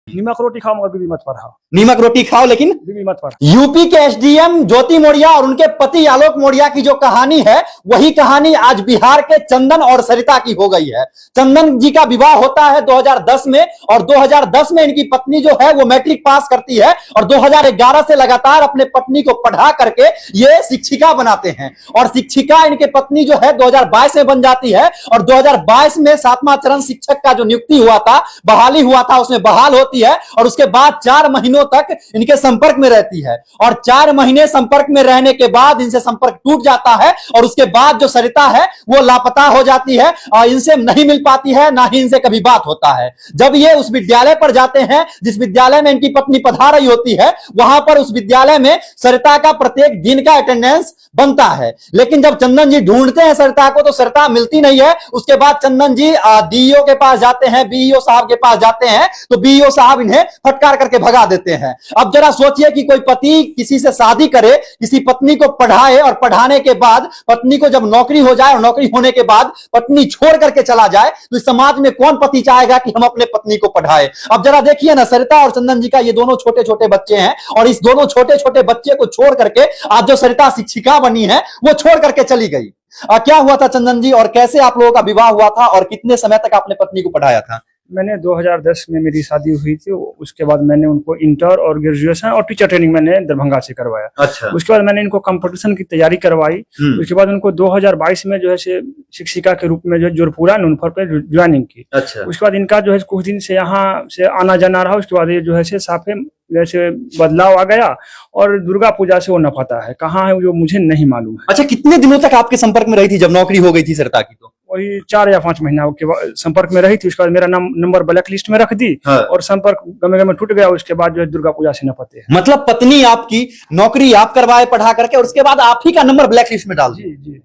नीमक रोटी खाओ मगर बीवी मत पढ़ाओ। नीमक रोटी खाओ लेकिन बीवी मत पढ़ाओ। यूपी के एसडीएम ज्योति मौर्य और उनके पति आलोक मौर्य की जो कहानी है, वही कहानी आज बिहार के चंदन और सरिता की हो गई है। चंदन जी का विवाह होता है 2010 में, और 2010 में इनकी पत्नी जो है वो मैट्रिक पास करती है, और 2011 से लगातार अपने पत्नी को पढ़ा करके ये शिक्षिका बनाते हैं। और शिक्षिका इनके पत्नी जो है 2022 में बन जाती है, और 2022 में 7वां चरण शिक्षक का जो नियुक्ति हुआ था, बहाली हुआ था, उसमें बहाल होती है, और उसके बाद 4 महीनों तक इनके संपर्क में रहती है। और 4 महीने संपर्क में रहने के बाद इनसे संपर्क टूट जाता है, और उसके बाद जो सरिता है वो लापता हो जाती है, और इनसे नहीं मिल पाती है, ना ही इनसे कभी बात होता है। जब ये उस विद्यालय पर जाते हैं जिस विद्यालय में इनकी पत्नी पढ़ा रही होती है, वहां पर उस विद्यालय में सरिता का प्रत्येक दिन का अटेंडेंस बनता है। लेकिन जब चंदन जी ढूंढते हैं सरिता को तो सरिता मिलती नहीं है। उसके बाद चंदन जी डीईओ के पास जाते हैं, बीईओ साहब के पास जाते हैं, तो बीईओ साहब इन्हें फटकार करके भगा देते हैं। अब जरा सोचिए कि कोई पति किसी से शादी करे, किसी पत्नी को पढ़ाए, और पढ़ाने के बाद पत्नी को जब नौकरी हो जाए, और नौकरी होने के बाद पत्नी छोड़ करके चला जाए, तो इस समाज में कौन पति चाहेगा कि हम अपने पत्नी को पढ़ाए। अब जरा देखिए ना, सरिता और चंदन जी का ये दोनों छोटे छोटे बच्चे हैं, और इस दोनों छोटे छोटे बच्चे को छोड़ करके आज जो सरिता शिक्षिका बनी है वो छोड़ करके चली गई। क्या हुआ था चंदन जी, और कैसे आप लोगों का विवाह हुआ था, और कितने समय तक आपने पत्नी को पढ़ाया था? मैंने 2010 में मेरी शादी हुई थी। उसके बाद मैंने उनको इंटर और ग्रेजुएशन और टीचर ट्रेनिंग मैंने दरभंगा से करवाया। अच्छा। उसके बाद मैंने इनको कंपटीशन की तैयारी करवाई। उसके बाद उनको 2022 में जो है शिक्षिका के रूप में जो जोरपुरा नूनफर पे ज्वाइनिंग की। अच्छा। उसके बाद इनका जो है कुछ दिन से यहाँ से आना जाना रहा। उसके बाद ये जो है साफे जैसे बदलाव आ गया, और दुर्गा पूजा से वो न पता है कहाँ है जो मुझे नहीं मालूम है। अच्छा, कितने दिनों तक आपके संपर्क में रही थी जब नौकरी हो गई थी सरिता की? तो वही 4 या 5 महीना के संपर्क में रही थी। उसके बाद मेरा नंबर ब्लैक लिस्ट में रख दी। हाँ। और संपर्क गमे गमे टूट गया। उसके बाद जो है दुर्गा पूजा से न पते है। मतलब पत्नी आपकी नौकरी आप करवाए पढ़ा करके, और उसके बाद आप ही का नंबर ब्लैक लिस्ट में डाल दिया? जी।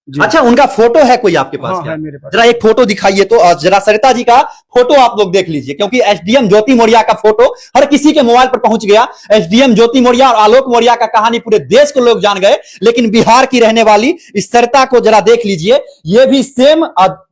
अच्छा, उनका फोटो है कोई आपके पास? हाँ, है मेरे पास। जरा एक फोटो दिखाइए तो, जरा सरिता जी का फोटो आप लोग देख लीजिए, क्योंकि एसडीएम ज्योति मौर्य का फोटो हर किसी के मोबाइल पर पहुंच गया। एसडीएम ज्योति मौर्य और आलोक मौर्य का कहानी पूरे देश को लोग जान गए, लेकिन बिहार की रहने वाली इस सरिता को जरा देख लीजिए। ये भी सेम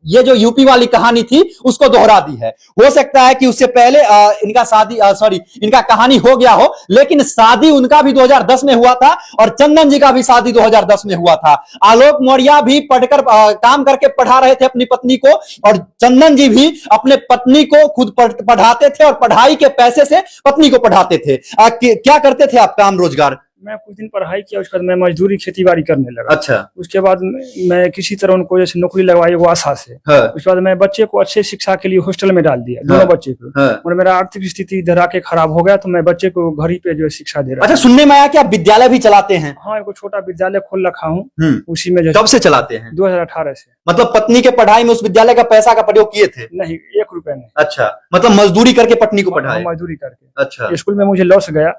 ये जो यूपी वाली कहानी थी उसको दोहरा दी है। हो सकता है कि उससे पहले इनका कहानी हो गया हो, लेकिन शादी उनका भी 2010 में हुआ था, और चंदन जी का भी शादी 2010 में हुआ था। आलोक मौर्य भी पढ़कर काम करके पढ़ा रहे थे अपनी पत्नी को, और चंदन जी भी अपने पत्नी को खुद पढ़ाते थे, और पढ़ाई के पैसे से पत्नी को पढ़ाते थे। क्या करते थे आप काम रोजगार? मैं कुछ दिन पढ़ाई किया, उसके बाद मैं मजदूरी खेती बाड़ी करने लगा। अच्छा। उसके बाद मैं किसी तरह उनको जैसे नौकरी लगवाई वो आशा से। हाँ। उसके बाद मैं बच्चे को अच्छे शिक्षा के लिए हॉस्टल में डाल दिया। हाँ। दोनों बच्चे को। हाँ। और मेरा आर्थिक स्थिति इधर आके खराब हो गया, तो मैं बच्चे को घर ही पे जो है शिक्षा दे रहा। अच्छा, सुनने में आया कि आप विद्यालय भी चलाते हैं? हाँ, एक छोटा विद्यालय खोल रखा हूँ। उसी में जो कब से चलाते हैं? 2018 से। मतलब पत्नी के पढ़ाई में उस विद्यालय का पैसा का प्रयोग किए थे? नहीं, 1 रुपया नहीं। अच्छा, मतलब मजदूरी करके पट्टी को पढ़ाया? मजदूरी करके। अच्छा। स्कूल में मुझे लॉस गया।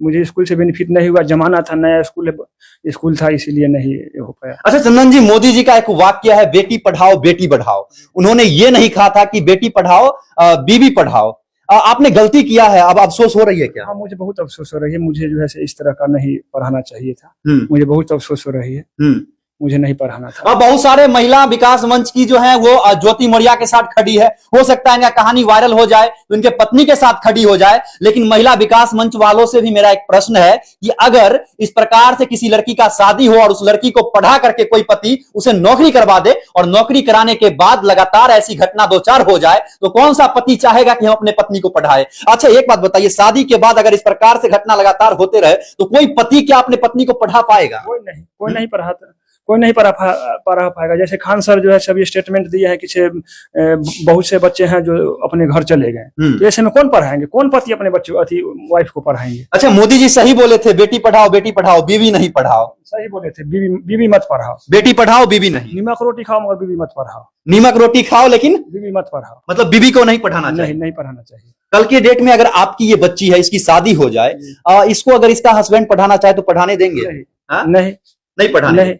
मुझे स्कूल से बेनिफिट नहीं हुआ, जमाना था, नया स्कूल था, इसीलिए नहीं हो पाया। अच्छा चंदन जी, मोदी जी का एक वाक्य है, बेटी पढ़ाओ बेटी बढ़ाओ। उन्होंने ये नहीं कहा था कि बेटी पढ़ाओ बीवी पढ़ाओ। आपने गलती किया है, अब अफसोस हो रही है क्या? हाँ, मुझे बहुत अफसोस हो रही है। मुझे जो है इस तरह का नहीं पढ़ाना चाहिए था। मुझे बहुत अफसोस हो रही है। मुझे नहीं पढ़ाना था। अब बहुत सारे महिला विकास मंच की जो है वो ज्योति मौर्य के साथ खड़ी है। हो सकता है इनका कहानी वायरल हो जाए तो इनके पत्नी के साथ खड़ी हो जाए, लेकिन महिला विकास मंच वालों से भी मेरा एक प्रश्न है कि अगर इस प्रकार से किसी लड़की का शादी हो और उस लड़की को पढ़ा करके कोई पति उसे नौकरी करवा दे, और नौकरी कराने के बाद लगातार ऐसी घटना 2-4 हो जाए, तो कौन सा पति चाहेगा कि हम अपने पत्नी को पढ़ाए? अच्छा, एक बात बताइए, शादी के बाद अगर इस प्रकार से घटना लगातार होते रहे तो कोई पति क्या अपने पत्नी को पढ़ा पाएगा? कोई नहीं पढ़ाता, कोई नहीं पढ़ा पाएगा। जैसे खान सर जो है सभी स्टेटमेंट दिए हैं कि बहुत से बच्चे हैं जो अपने घर चले गए, तो ऐसे में कौन पढ़ाएंगे? कौन पति अपने बच्चे वाइफ को पढ़ाएंगे? अच्छा, मोदी जी सही बोले थे, बेटी पढ़ाओ बीवी नहीं पढ़ाओ। सही बोले थे, बीवी मत पढ़ाओ। बेटी पढ़ाओ बीवी नहीं। नीमक रोटी खाओ मगर बीवी मत पढ़ाओ। नीमक रोटी खाओ लेकिन बीवी मत पढ़ाओ। मतलब बीवी को नहीं पढ़ाना चाहिए? नहीं पढ़ाना चाहिए। कल के डेट में अगर आपकी ये बच्ची है, इसकी शादी हो जाए, इसको अगर इसका हस्बैंड पढ़ाना चाहे तो पढ़ाने देंगे? नहीं पढ़ाने। नहीं,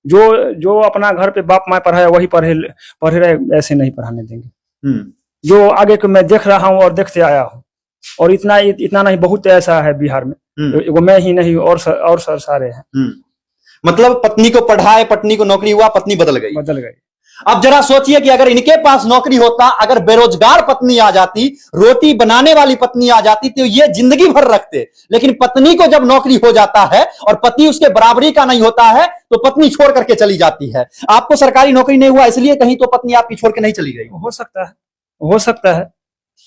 जो अपना घर पे बाप माँ पढ़ाया वही पढ़े रहे, ऐसे नहीं पढ़ाने देंगे। जो आगे को मैं देख रहा हूँ और देखते आया हूँ, और इतना नहीं, बहुत ऐसा है बिहार में। वो मैं ही नहीं और सारे हैं। मतलब पत्नी को पढ़ाए, पत्नी को नौकरी हुआ, पत्नी बदल गई। अब जरा सोचिए कि अगर इनके पास नौकरी होता, अगर बेरोजगार पत्नी आ जाती, रोटी बनाने वाली पत्नी आ जाती, तो ये जिंदगी भर रखते। लेकिन पत्नी को जब नौकरी हो जाता है और पति उसके बराबरी का नहीं होता है, तो पत्नी छोड़ करके चली जाती है। आपको सरकारी नौकरी नहीं हुआ इसलिए कहीं तो पत्नी आपकी छोड़ के नहीं चली गई? हो सकता है,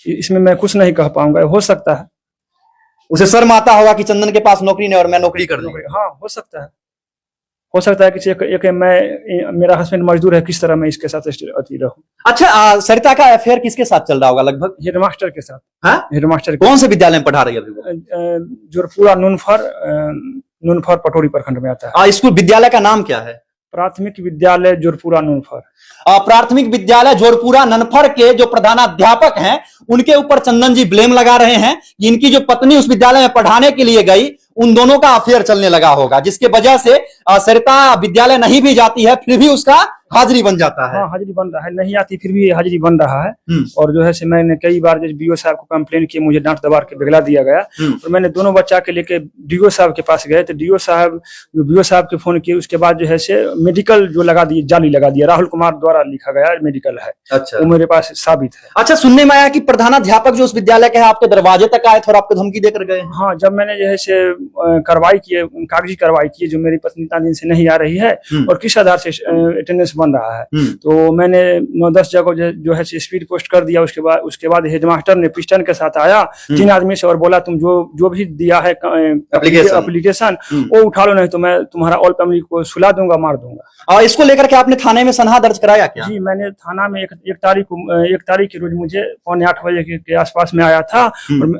इसमें मैं कुछ नहीं कह पाऊंगा, हो सकता है। उसे शर्म आता होगा कि चंदन के पास नौकरी नहीं और मैं नौकरी कर लूं। हाँ, हो सकता है कि एक मैं, मेरा हस्बैंड मजदूर है, किस तरह मैं इसके साथ रहूं। अच्छा, सरिता का अफेयर किसके साथ चल रहा होगा लगभग? हेडमास्टर के साथ। हाँ? हेडमास्टर कौन से विद्यालय में पढ़ा रही है अभी वो? जोरपुरा नूनफर पटोरी प्रखंड में आता है। स्कूल विद्यालय का नाम क्या है? प्राथमिक विद्यालय जोरपुरा नूनफर। प्राथमिक विद्यालय जोरपुरा ननफर के जो प्रधानाध्यापक हैं, उनके ऊपर चंदन जी ब्लेम लगा रहे हैं कि इनकी जो पत्नी उस विद्यालय में पढ़ाने के लिए गई, उन दोनों का अफेयर चलने लगा होगा, जिसके वजह से सरिता विद्यालय नहीं भी जाती है, फिर भी उसका हाजिरी बन जाता है। हाँ, हाजिरी बन रहा है, नहीं आती फिर भी हाजिरी बन रहा है। और जो है से मैंने कई बार डीओ साहब को कंप्लेन की, मुझे डांट दबार के बिगला दिया गया। और मैंने दोनों बच्चा के लेके डीओ साहब के पास गए, तो डीओ साहब के फोन किए। उसके बाद जो है से मेडिकल जो लगा दिए, जाली लगा दिया, राहुल कुमार द्वारा लिखा गया मेडिकल है। अच्छा, वो मेरे पास साबित है। अच्छा, सुनने में आया कि प्रधानाध्यापक जो उस विद्यालय के है आपके दरवाजे तक आए थे और आपको धमकी देकर गए। हाँ, जब मैंने जो है से कार्रवाई किए, कागजी कार्रवाई की, जो मेरी पत्नी इतना दिन से नहीं आ रही है और किस आधार से अटेंडेंस बन रहा है, तो मैंने 9-10 जगह जो है स्पीड पोस्ट कर दिया। उसके बाद हेडमास्टर ने पिस्टन के साथ आया 3 आदमी से और बोला, तुम जो भी दिया है एप्लीकेशन वो उठा लो, नहीं तो मैं तुम्हारा ऑल फैमिली को सुला दूंगा, मार दूंगा। और इसको लेकर के आपने थाने में सनहा दर्ज कराया क्या? जी, मैंने थाना में एक तारीख के रोज मुझे 7:45 बजे के आसपास में आया था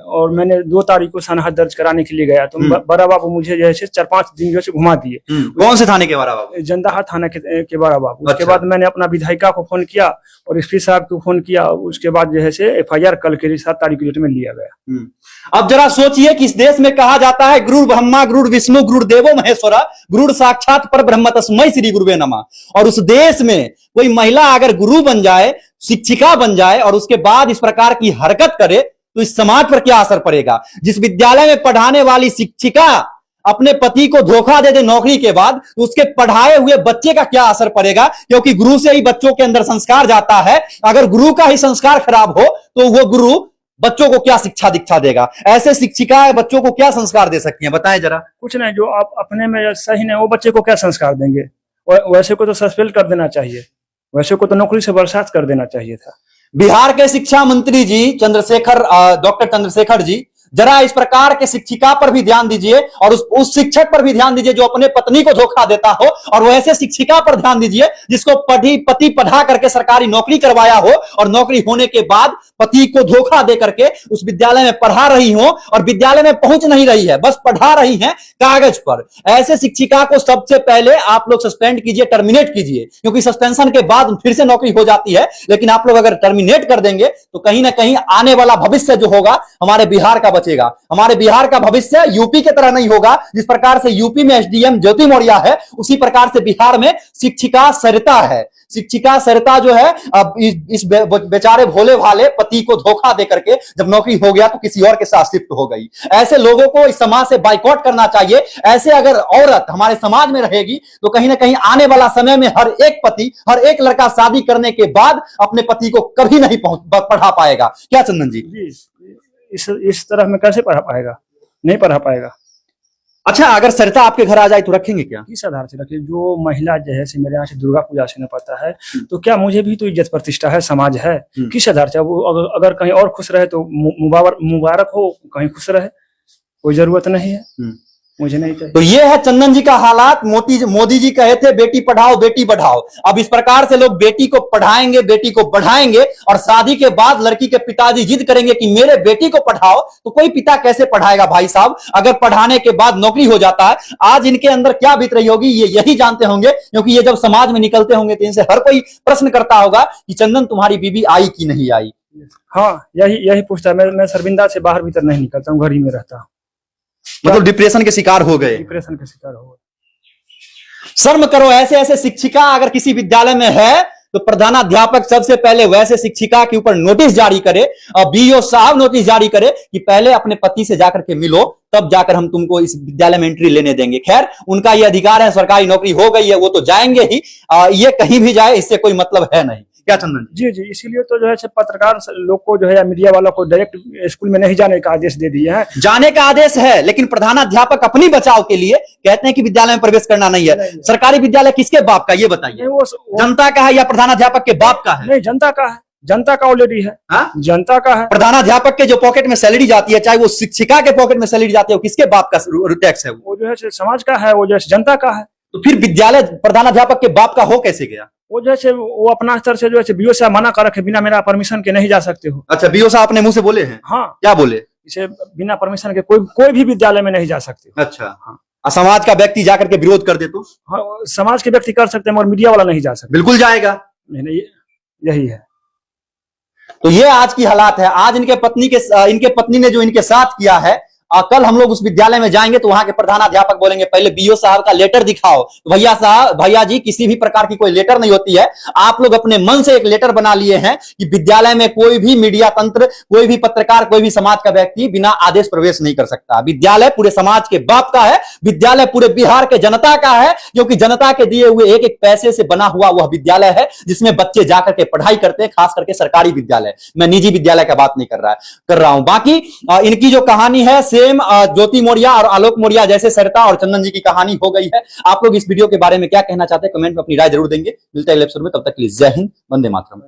और मैंने 2 तारीख को सनहा दर्ज कराने के लिए गया। तो बड़ा बाबू मुझे जो है 4-5 दिन जो घुमा दिए। कौन से थाने के बड़ा बाबू? जंदाहा थाना के बड़ा बाबू। उसके बाद मैंने अपना विधायिका को फोन किया और एसपी साहब को फोन किया। उसके बाद जो है से एफआईआर कल के 7 तारीख की डेट में लिया गया। अब जरा सोचिए कि इस देश में कहा जाता है गुरु ब्रह्मा गुरु विष्णु गुरु देवो महेश्वरा गुरु साक्षात पर ब्रह्म तस्मै श्री गुरुवे नमः। और उस देश में कोई महिला अगर गुरु बन जाए, शिक्षिका बन जाए और उसके बाद इस प्रकार की हरकत करे, तो इस समाज पर क्या असर पड़ेगा? जिस विद्यालय में पढ़ाने वाली शिक्षिका अपने पति को धोखा दे दे नौकरी के बाद, तो उसके पढ़ाए हुए बच्चे का क्या असर पड़ेगा? क्योंकि गुरु से ही बच्चों के अंदर संस्कार जाता है। अगर गुरु का ही संस्कार खराब हो, तो वो गुरु बच्चों को क्या शिक्षा दीक्षा देगा? ऐसे शिक्षिका बच्चों को क्या संस्कार दे सकती हैं, बताएं जरा। कुछ नहीं, जो आप अपने में सही नहीं, वो बच्चे को क्या संस्कार देंगे? वैसे को तो सस्पेंड कर देना चाहिए, वैसे को तो नौकरी से बर्खास्त कर देना चाहिए था। बिहार के शिक्षा मंत्री जी डॉक्टर चंद्रशेखर जी, जरा इस प्रकार के शिक्षिका पर भी ध्यान दीजिए और उस शिक्षक पर भी ध्यान दीजिए जो अपने पत्नी को धोखा देता हो, और वैसे शिक्षिका पर ध्यान दीजिए जिसको पति पढ़ा करके सरकारी नौकरी करवाया हो और नौकरी होने के बाद पति को धोखा दे करके उस विद्यालय में पढ़ा रही हो और विद्यालय में पहुंच नहीं रही है, बस पढ़ा रही हैं कागज पर। ऐसे शिक्षिका को सबसे पहले आप लोग सस्पेंड कीजिए, टर्मिनेट कीजिए, क्योंकि सस्पेंशन के बाद फिर से नौकरी हो जाती है। लेकिन आप लोग अगर टर्मिनेट कर देंगे तो कहीं ना कहीं आने वाला भविष्य जो होगा हमारे बिहार का बचेगा। हमारे बिहार का भविष्य यूपी की तरह नहीं होगा। जिस प्रकार से यूपी में एसडीएम ज्योति मौर्य है, उसी प्रकार से बिहार में शिक्षिका सरिता है। शिक्षिका सरिता जो है, अब इस बेचारे भोले भाले पति को धोखा दे करके जब नौकरी हो गया तो किसी और के साथ शिफ्ट हो गई। ऐसे लोगों को इस समाज से बाइकआउट करना चाहिए। ऐसे अगर औरत हमारे समाज में रहेगी तो कहीं ना कहीं आने वाला समय में हर एक पति, हर एक लड़का शादी करने के बाद अपने पति को कभी नहीं पढ़ा पाएगा। क्या चंदन जी? इस तरह में कैसे पढ़ा पाएगा? नहीं पढ़ा पाएगा। अच्छा, अगर सरिता आपके घर आ जाए तो रखेंगे क्या? किस आधार से रखें? जो महिला जो है मेरे यहाँ से दुर्गा पूजा से न पता है, तो क्या मुझे भी तो इज्जत प्रतिष्ठा है, समाज है, किस आधार से? वो अगर कहीं और खुश रहे तो मुबारक हो, कहीं खुश रहे, कोई जरूरत नहीं है, मुझे नहीं चाहिए। तो ये है चंदन जी का हालात। मोदी जी कहे थे बेटी पढ़ाओ बेटी बढ़ाओ। अब इस प्रकार से लोग बेटी को पढ़ाएंगे, बेटी को बढ़ाएंगे, और शादी के बाद लड़की के पिताजी जिद करेंगे कि मेरे बेटी को पढ़ाओ। तो कोई पिता कैसे पढ़ाएगा भाई साहब, अगर पढ़ाने के बाद नौकरी हो जाता है? आज इनके अंदर क्या बीत रही होगी ये यही जानते होंगे, क्योंकि ये जब समाज में निकलते होंगे तो इनसे हर कोई प्रश्न करता होगा कि चंदन तुम्हारी बीबी आई कि नहीं आई। हाँ, यही पूछता है। मैं शर्मिंदा से बाहर भीतर नहीं निकलता हूँ, घर ही में रहता हूँ। मतलब डिप्रेशन के शिकार हो गए। डिप्रेशन के शिकार हो गए। शर्म करो। ऐसे ऐसे शिक्षिका अगर किसी विद्यालय में है तो प्रधानाध्यापक सबसे पहले वैसे शिक्षिका के ऊपर नोटिस जारी करे और बीईओ साहब नोटिस जारी करे कि पहले अपने पति से जाकर के मिलो, तब जाकर हम तुमको इस विद्यालय में एंट्री लेने देंगे। खैर, उनका ये अधिकार है, सरकारी नौकरी हो गई है, वो तो जाएंगे ही। ये कहीं भी जाए इससे कोई मतलब है नहीं। क्या चंदन जी? जी, इसीलिए तो जो है पत्रकार लोग को जो है मीडिया वालों को डायरेक्ट स्कूल में नहीं जाने का आदेश दे दिए हैं। जाने का आदेश है, लेकिन प्रधानाध्यापक अपनी बचाव के लिए कहते हैं कि विद्यालय में प्रवेश करना नहीं है। नहीं। सरकारी विद्यालय किसके बाप का, ये बताइए? वो जनता का है या प्रधानाध्यापक के बाप का है? नहीं, जनता का है, जनता का ऑलरेडी है। हा? जनता का है। प्रधानाध्यापक के जो पॉकेट में सैलरी जाती है, चाहे वो शिक्षिका के पॉकेट में सैलरी जाती है, वो किसके बाप का टैक्स है? वो जो है समाज का है, वो जो है जनता का है। तो फिर विद्यालय प्रधानाध्यापक के बाप का हो कैसे गया? वो जो है वो अपना स्तर से जो है बीओ से मना कर रखे, बिना मेरा परमिशन के नहीं जा सकते हो। अच्छा, बीओ साहब अपने मुंह से बोले हैं? हाँ। क्या बोले? इसे बिना परमिशन के कोई भी विद्यालय में नहीं जा सकते। अच्छा, हाँ। समाज का व्यक्ति जाकर के विरोध कर दे तो? हाँ, समाज के व्यक्ति कर सकते हैं मगर मीडिया वाला नहीं जा सकता। बिल्कुल जाएगा। नहीं, यही है। तो ये आज की हालात है। आज इनके पत्नी ने जो इनके साथ किया है, कल हम लोग उस विद्यालय में जाएंगे तो वहां के प्रधानाध्यापक बोलेंगे पहले बीओ साहब का लेटर दिखाओ। तो भैया जी, किसी भी प्रकार की कोई लेटर नहीं होती है। आप लोग अपने मन से एक लेटर बना लिए हैं कि विद्यालय में कोई भी मीडिया तंत्र, कोई भी पत्रकार, कोई भी समाज का व्यक्ति बिना आदेश प्रवेश नहीं कर सकता। विद्यालय पूरे समाज के बाप का है, विद्यालय पूरे बिहार के जनता का है, क्योंकि जनता के दिए हुए एक एक पैसे से बना हुआ वह विद्यालय है जिसमें बच्चे जाकर के पढ़ाई करते हैं, खास करके सरकारी विद्यालय। मैं निजी विद्यालय का बात नहीं कर रहा हूं। बाकी इनकी जो कहानी है, ज्योति मौर्य और आलोक मौर्य जैसे सरिता और चंदन जी की कहानी हो गई है। आप लोग इस वीडियो के बारे में क्या कहना चाहते हैं, कमेंट में अपनी राय जरूर देंगे। मिलते हैं अगले एपिसोड में, तब तक के लिए जय हिंद, वंदे मातरम।